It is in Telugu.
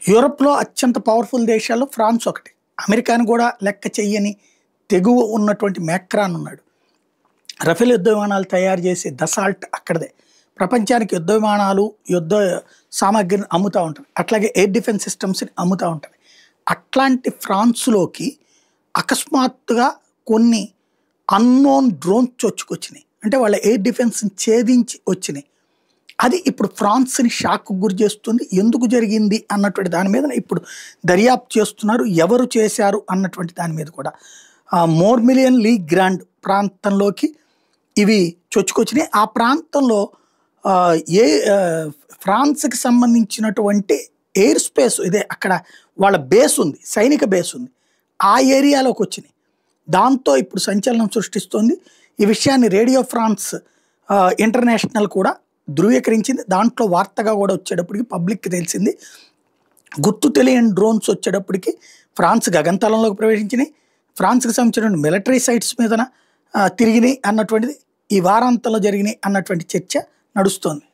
యూరప్‌లో అత్యంత పవర్‌ఫుల్ దేశాల్లో ఫ్రాన్స్ ఒకటి. అమెరికాను గూడా లెక్క చెయ్యని తెగువ ఉన్నటువంటి మాక్రాన్ ఉన్నాడు. రఫేల్ యుద్ధ విమానాలు తయారు చేసే దసాల్ట్ అక్కడిదే. ప్రపంచానికి యుద్ధ విమానాలు, యుద్ధ సామాగ్రిని అమ్ముతా ఉంటది. అట్లాగే ఎయిర్ డిఫెన్స్ సిస్టమ్స్‌ని అమ్ముతా ఉంటది. అట్లాంటి ఫ్రాన్స్‌లోకి అకస్మాత్తుగా కొన్ని అన్‌నోన్ డ్రోన్స్ చొచ్చుకొచ్చినాయి. అంటే వాళ్ళ ఎయిర్ డిఫెన్స్‌ని ఛేదించి వచ్చినాయి. అది ఇప్పుడు ఫ్రాన్స్‌ని షాక్‌కు గురి చేస్తుంది. ఎందుకు జరిగింది అన్నటువంటి దాని మీద ఇప్పుడు దర్యాప్తు చేస్తున్నారు. ఎవరు చేశారు అన్నటువంటి దాని మీద కూడా. మోర్మిలియన్ లీ గ్రాండ్ ప్రాంతంలోకి ఇవి చొచ్చుకొచ్చినాయి. ఆ ప్రాంతంలో ఏ ఫ్రాన్స్‌కి సంబంధించినటువంటి ఎయిర్ స్పేస్ ఇదే అక్కడ వాళ్ళ బేస్ ఉంది. సైనిక బేస్ ఉంది. ఆ ఏరియాలోకి వచ్చినాయి. దాంతో ఇప్పుడు సంచలనం సృష్టిస్తోంది. ఈ విషయాన్ని రేడియో ఫ్రాన్స్ ఇంటర్నేషనల్ కూడా ధృవీకరించింది. దాంట్లో వార్తగా కూడా వచ్చేటప్పటికి పబ్లిక్‌కి తెలిసింది. గుర్తు తెలియని డ్రోన్స్ వచ్చేటప్పటికి ఫ్రాన్స్ గగనతలంలోకి ప్రవేశించినాయి. ఫ్రాన్స్‌కి సంబంధించిన మిలిటరీ సైట్స్ మీదన తిరిగినాయి అన్నటువంటిది ఈ వారాంతంలో జరిగినాయి అన్నటువంటి చర్చ నడుస్తోంది.